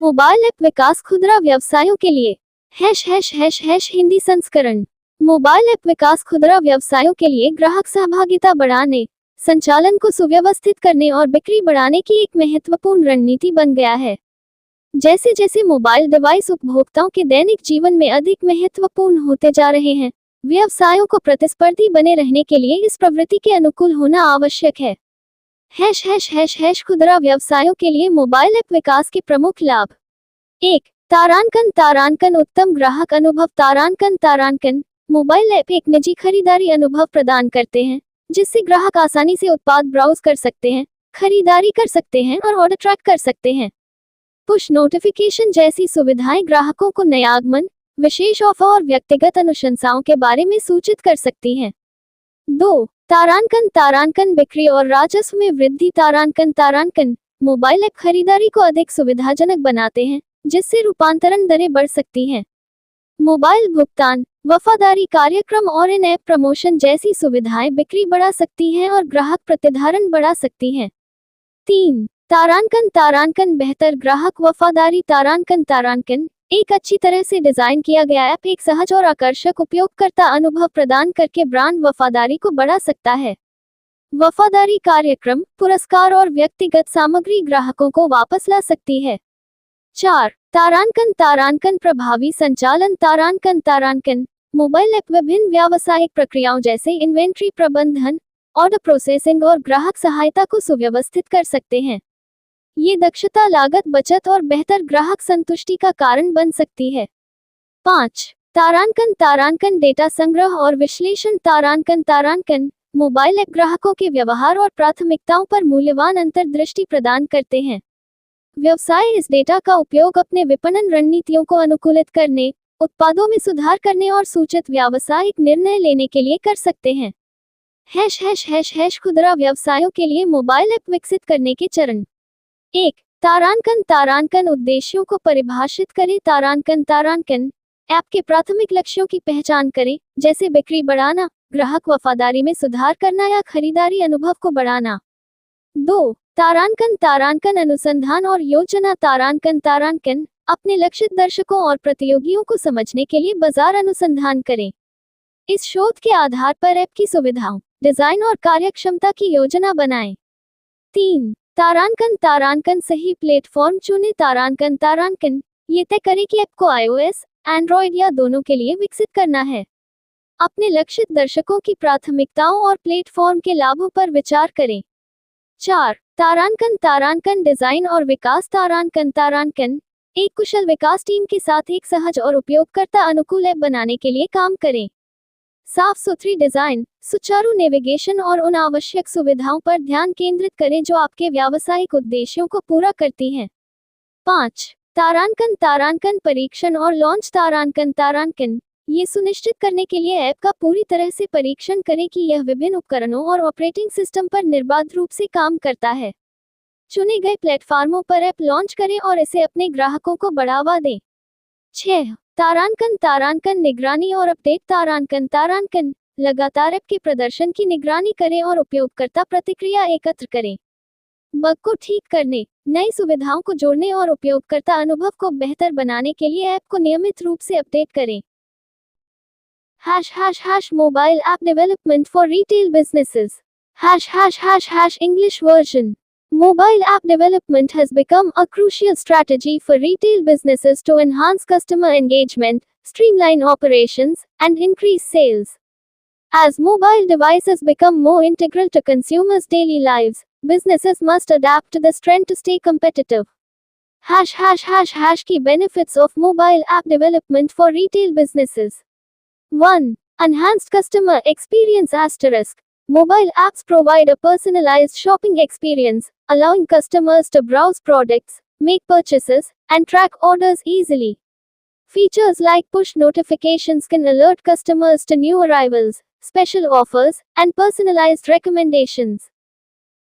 Mobile app विकास खुदरा व्यवसायों के लिए # हिंदी संस्करण। मोबाइल ऐप विकास खुदरा व्यवसायों के लिए ग्राहक सहभागिता बढ़ाने, संचालन को सुव्यवस्थित करने और बिक्री बढ़ाने की एक महत्वपूर्ण रणनीति बन गया है। जैसे जैसे मोबाइल डिवाइस उपभोक्ताओं के दैनिक जीवन में अधिक महत्वपूर्ण होते जा रहे हैं, व्यवसायों को प्रतिस्पर्धी बने रहने के लिए इस प्रवृत्ति के अनुकूल होना आवश्यक है। # खुदरा व्यवसायों के लिए मोबाइल ऐप विकास के प्रमुख लाभ। 1. तारांकन उत्तम ग्राहक अनुभव। तारांकन मोबाइल ऐप एक निजी खरीदारी अनुभव प्रदान करते हैं, जिससे ग्राहक आसानी से उत्पाद ब्राउज कर सकते हैं, खरीदारी कर सकते हैं और ऑर्डर ट्रैक कर सकते हैं। पुश नोटिफिकेशन जैसी सुविधाएं ग्राहकों को नए आगमन, विशेष ऑफर और व्यक्तिगत अनुशंसाओं के बारे में सूचित कर सकती हैं। 2. तारांकन बिक्री और राजस्व में वृद्धि। तारांकन मोबाइल ऐप खरीदारी को अधिक सुविधाजनक बनाते हैं, जिससे रूपांतरण दरें बढ़ सकती हैं। मोबाइल भुगतान, वफादारी कार्यक्रम और इन ऐप प्रमोशन जैसी सुविधाएं बिक्री बढ़ा सकती हैं और ग्राहक प्रतिधारण बढ़ा सकती हैं। 3. तारांकन बेहतर ग्राहक वफादारी। तारांकन एक अच्छी तरह से डिजाइन किया गया ऐप एक सहज और आकर्षक उपयोगकर्ता अनुभव प्रदान करके ब्रांड वफादारी को बढ़ा सकता है। वफादारी कार्यक्रम, पुरस्कार और व्यक्तिगत सामग्री ग्राहकों को वापस ला सकती है। 4. तारांकन प्रभावी संचालन। तारांकन मोबाइल ऐप विभिन्न व्यावसायिक प्रक्रियाओं जैसे इन्वेंट्री प्रबंधन, ऑर्डर प्रोसेसिंग और ग्राहक सहायता को सुव्यवस्थित कर सकते हैं। ये दक्षता, लागत बचत और बेहतर ग्राहक संतुष्टि का कारण बन सकती है। 5. तारांकन डेटा संग्रह और विश्लेषण। तारांकन मोबाइल ऐप ग्राहकों के व्यवहार और प्राथमिकताओं पर मूल्यवान अंतर्दृष्टि प्रदान करते हैं। व्यवसाय इस डेटा का उपयोग अपने विपणन रणनीतियों को अनुकूलित करने, उत्पादों में सुधार करने और सूचित व्यावसायिक निर्णय लेने के लिए कर सकते हैं। # खुदरा व्यवसायों के लिए मोबाइल ऐप विकसित करने के चरण। 1. तारांकन उद्देश्यों को परिभाषित करें। तारांकन ऐप के प्राथमिक लक्ष्यों की पहचान करें, जैसे बिक्री बढ़ाना, ग्राहक वफादारी में सुधार करना या खरीदारी अनुभव को बढ़ाना। 2. तारांकन अनुसंधान और योजना। तारांकन अपने लक्षित दर्शकों और प्रतियोगियों को समझने के लिए बाजार अनुसंधान करें। इस शोध के आधार पर ऐप की सुविधाओं, डिजाइन और कार्यक्षमता की योजना बनाएं। 3. तारांकन सही प्लेटफॉर्म चुनें। तारांकन ये तय करें कि ऐप को iOS, एंड्रॉयड या दोनों के लिए विकसित करना है। अपने लक्षित दर्शकों की प्राथमिकताओं और प्लेटफॉर्म के लाभों पर विचार करें। 4. तारांकन डिजाइन और विकास। तारांकन एक कुशल विकास टीम के साथ एक सहज और उपयोगकर्ता अनुकूल ऐप बनाने के लिए काम करें। साफ सुथरी डिजाइन, सुचारू नेविगेशन और उन आवश्यक सुविधाओं पर ध्यान केंद्रित करें जो आपके व्यावसायिक उद्देश्यों को पूरा करती हैं। 5. तारांकन परीक्षण और लॉन्च। तारांकन ये सुनिश्चित करने के लिए ऐप का पूरी तरह से परीक्षण करें कि यह विभिन्न उपकरणों और ऑपरेटिंग सिस्टम पर निर्बाध रूप से काम करता है। चुने गए प्लेटफार्मों पर ऐप लॉन्च करें और इसे अपने ग्राहकों को बढ़ावा दें। 6. तारांकन निगरानी और अपडेट। तारांकन लगातार ऐप के प्रदर्शन की निगरानी करें और उपयोगकर्ता प्रतिक्रिया एकत्र करें। बग को ठीक करने, नई सुविधाओं को जोड़ने और उपयोगकर्ता अनुभव को बेहतर बनाने के लिए ऐप को नियमित रूप से अपडेट करें। # Mobile app development for retail businesses. # English version. Mobile app development has become a crucial strategy for retail businesses to enhance customer engagement, streamline operations, and increase sales. As mobile devices become more integral to consumers' daily lives, businesses must adapt to this trend to stay competitive. # Key benefits of mobile app development for retail businesses. 1. Enhanced customer experience *. Mobile apps provide a personalized shopping experience, allowing customers to browse products, make purchases, and track orders easily. Features like push notifications can alert customers to new arrivals, special offers, and personalized recommendations.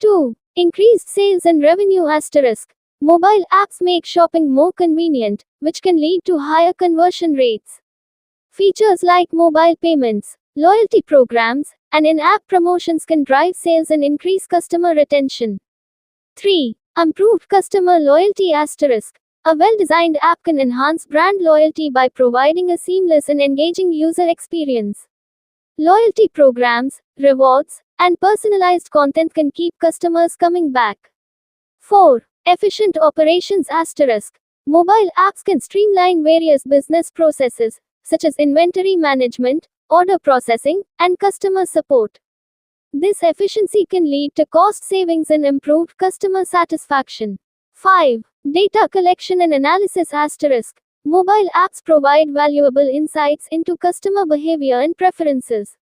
2. Increased sales and revenue *. Mobile apps make shopping more convenient, which can lead to higher conversion rates. Features like mobile payments, loyalty programs, and in-app promotions can drive sales and increase customer retention. 3. Improved customer loyalty *. A well-designed app can enhance brand loyalty by providing a seamless and engaging user experience. Loyalty programs, rewards, and personalized content can keep customers coming back. 4. Efficient operations asterisk. Mobile apps can streamline various business processes, such as inventory management, order processing, and customer support. This efficiency can lead to cost savings and improved customer satisfaction. 5. Data collection and analysis asterisk. Mobile apps provide valuable insights into customer behavior and preferences.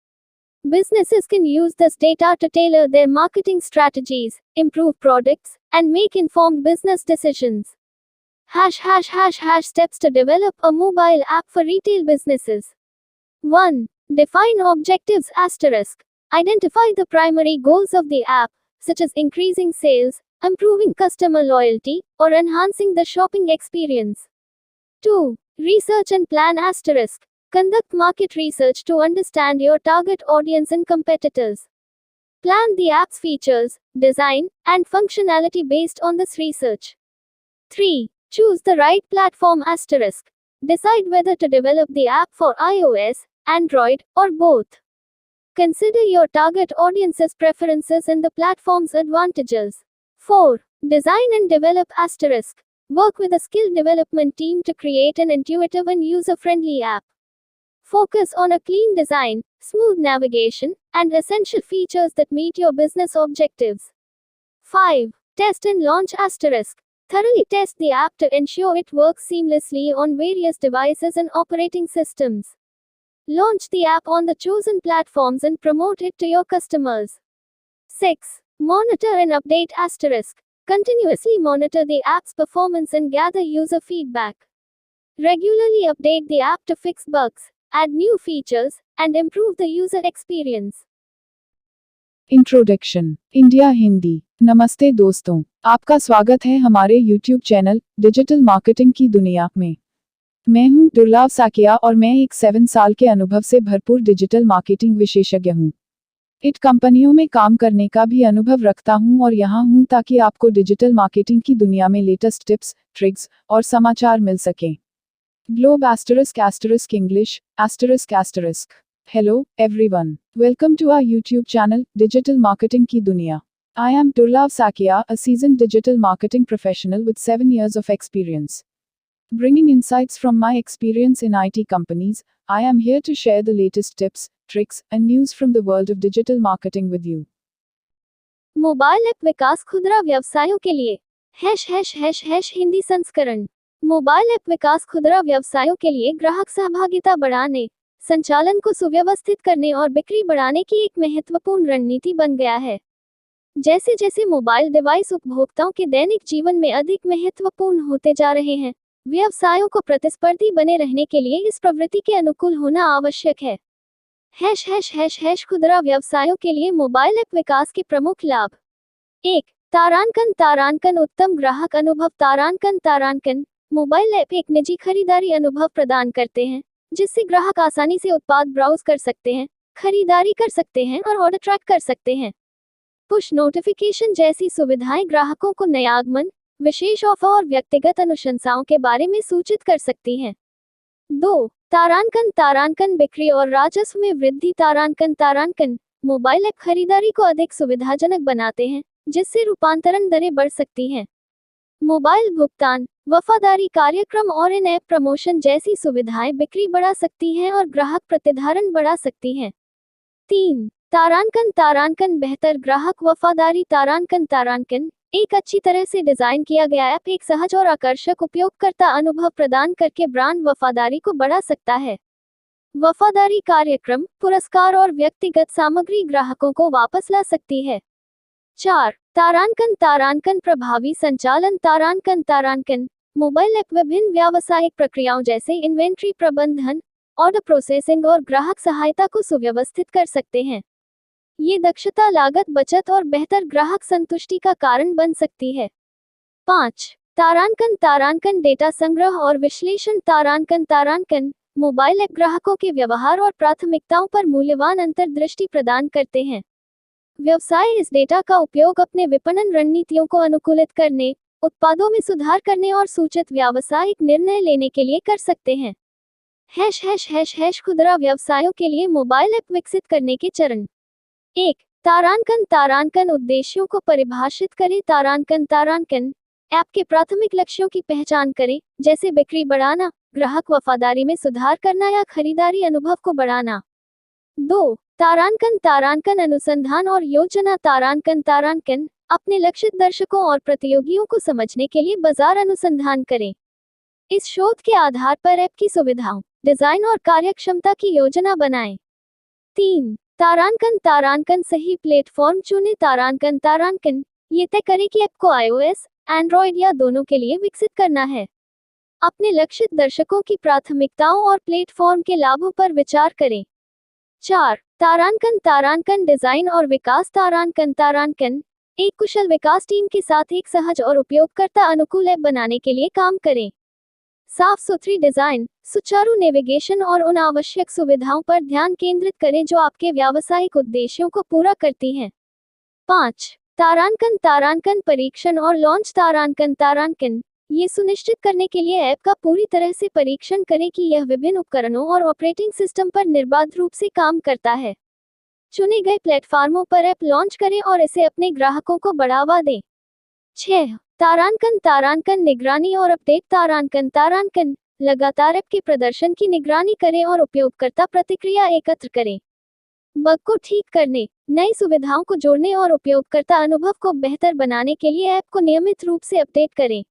Businesses can use this data to tailor their marketing strategies, improve products, and make informed business decisions. Steps to develop a mobile app for retail businesses. 1. Define objectives asterisk. Identify the primary goals of the app, such as increasing sales, improving customer loyalty, or enhancing the shopping experience. 2. Research and plan asterisk. Conduct market research to understand your target audience and competitors. Plan the app's features, design, and functionality based on this research. 3. Choose the right platform asterisk. Decide whether to develop the app for iOS, Android, or both. Consider your target audience's preferences and the platform's advantages. 4. Design and develop asterisk. Work with a skill development team to create an intuitive and user-friendly app. Focus on a clean design, smooth navigation, and essential features that meet your business objectives. 5. Test and launch asterisk. Thoroughly test the app to ensure it works seamlessly on various devices and operating systems. Launch the app on the chosen platforms and promote it to your customers. 6. Monitor and update asterisk. Continuously monitor the app's performance and gather user feedback. Regularly update the app to fix bugs, add new features, and improve the user experience. Introduction India Hindi. नमस्ते दोस्तों, आपका स्वागत है हमारे YouTube channel digital marketing की दुनिया में। मैं हूं दुर्लभ साकिया और मैं एक 7 साल के अनुभव से भरपूर डिजिटल मार्केटिंग विशेषज्ञ हूं। इट कंपनियों में काम करने का भी अनुभव रखता हूं और यहां हूं ताकि आपको डिजिटल मार्केटिंग की दुनिया में लेटेस्ट टिप्स, ट्रिक्स और समाचार मिल सकें। Globe ** English ***. Hello, everyone. Welcome to our YouTube channel, Digital Marketing Ki Duniya. I am Durlab Sakia, a seasoned digital marketing professional with 7 years of experience. Bringing insights from my experience in IT companies, I am here to share the latest tips, tricks, and news from the world of digital marketing with you. Mobile app विकास खुदरा व्यवसायों के लिए हिंदी संस्करण। Mobile app विकास खुदरा व्यवसायों के लिए ग्राहक सहभागिता बढ़ाने, संचालन को सुव्यवस्थित करने और बिक्री बढ़ाने की एक महत्वपूर्ण रणनीति बन गया है। जैसे जैसे मोबाइल डिवाइस उपभोक्ताओं के दैनिक जीवन में अधिक महत्वपूर्ण होते जा रहे हैं, व्यवसायों को प्रतिस्पर्धी बने रहने के लिए इस प्रवृत्ति के अनुकूल होना आवश्यक है। खुदरा व्यवसायों के लिए मोबाइल ऐप विकास के प्रमुख लाभ। 1. तारांकन उत्तम ग्राहक अनुभव। तारांकन मोबाइल ऐप एक निजी खरीदारी अनुभव प्रदान करते हैं, जिससे ग्राहक आसानी से उत्पाद ब्राउज कर सकते हैं, खरीदारी कर सकते हैं और ऑर्डर ट्रैक कर सकते हैं। पुश नोटिफिकेशन जैसी सुविधाएं ग्राहकों को नए आगमन, विशेष ऑफर और व्यक्तिगत अनुशंसाओं के बारे में सूचित कर सकती हैं। 2. तारांकन बिक्री और राजस्व में वृद्धि। तारांकन मोबाइल ऐप खरीदारी को अधिक सुविधाजनक बनाते हैं, जिससे रूपांतरण दरें बढ़ सकती हैं। मोबाइल भुगतान, वफादारी कार्यक्रम और इन ऐप प्रमोशन जैसी सुविधाएं बिक्री बढ़ा सकती हैं और ग्राहक प्रतिधारण बढ़ा सकती हैं। 3. तारांकन बेहतर ग्राहक वफादारी। तारांकन एक अच्छी तरह से डिजाइन किया गया ऐप एक सहज और आकर्षक उपयोगकर्ता अनुभव प्रदान करके ब्रांड वफादारी को बढ़ा सकता है। वफादारी कार्यक्रम, पुरस्कार और व्यक्तिगत सामग्री ग्राहकों को वापस ला सकती है। 4. तारांकन प्रभावी संचालन। तारांकन मोबाइल ऐप विभिन्न व्यावसायिक प्रक्रियाओं जैसे इन्वेंट्री प्रबंधन, ऑर्डर प्रोसेसिंग और ग्राहक सहायता को सुव्यवस्थित कर सकते हैं। ये दक्षता, लागत बचत और बेहतर ग्राहक संतुष्टि का कारण बन सकती है। 5. तारांकन डेटा संग्रह और विश्लेषण। तारांकन मोबाइल ऐप ग्राहकों के व्यवहार और प्राथमिकताओं पर मूल्यवान अंतर्दृष्टि प्रदान करते हैं। व्यवसाय इस डेटा का उपयोग अपने विपणन रणनीतियों को अनुकूलित करने, उत्पादों में सुधार करने और सूचित व्यावसायिक निर्णय लेने के लिए कर सकते हैं। खुदरा व्यवसायों के लिए मोबाइल ऐप विकसित करने के चरण। 1. तारांकन उद्देश्यों को परिभाषित करें। तारांकन ऐप के प्राथमिक लक्ष्यों की पहचान करें, जैसे बिक्री बढ़ाना, ग्राहक वफादारी में सुधार करना या खरीदारी अनुभव को बढ़ाना। 2. तारांकन अनुसंधान और योजना। तारांकन अपने लक्षित दर्शकों और प्रतियोगियों को समझने के लिए बाजार अनुसंधान करें। इस शोध के आधार पर ऐप की सुविधाओं, डिजाइन और कार्यक्षमता की योजना बनाएं। 3. तारांकन सही प्लेटफॉर्म चुनें। तारांकन ये तय करें कि ऐप को iOS, एंड्रॉयड या दोनों के लिए विकसित करना है। अपने लक्षित दर्शकों की प्राथमिकताओं और प्लेटफॉर्म के लाभों पर विचार करें। 4. तारांकन डिजाइन और विकास। तारांकन एक कुशल विकास टीम के साथ एक सहज और उपयोगकर्ता अनुकूल ऐप बनाने के लिए काम करें। साफ सुथरी डिजाइन, सुचारू नेविगेशन और उन आवश्यक सुविधाओं पर ध्यान केंद्रित करें जो आपके व्यावसायिक उद्देश्यों को पूरा करती हैं। 5. तारांकन परीक्षण और लॉन्च। तारांकन ये सुनिश्चित करने के लिए ऐप का पूरी तरह से परीक्षण करें कि यह विभिन्न उपकरणों और ऑपरेटिंग सिस्टम पर निर्बाध रूप से काम करता है। चुने गए प्लेटफार्मों पर ऐप लॉन्च करें और इसे अपने ग्राहकों को बढ़ावा दें। 6. तारांकन निगरानी और अपडेट। तारांकन लगातार ऐप के प्रदर्शन की निगरानी करें और उपयोगकर्ता प्रतिक्रिया एकत्र करें। बग को ठीक करने, नई सुविधाओं को जोड़ने और उपयोगकर्ता अनुभव को बेहतर बनाने के लिए ऐप को नियमित रूप से अपडेट करें।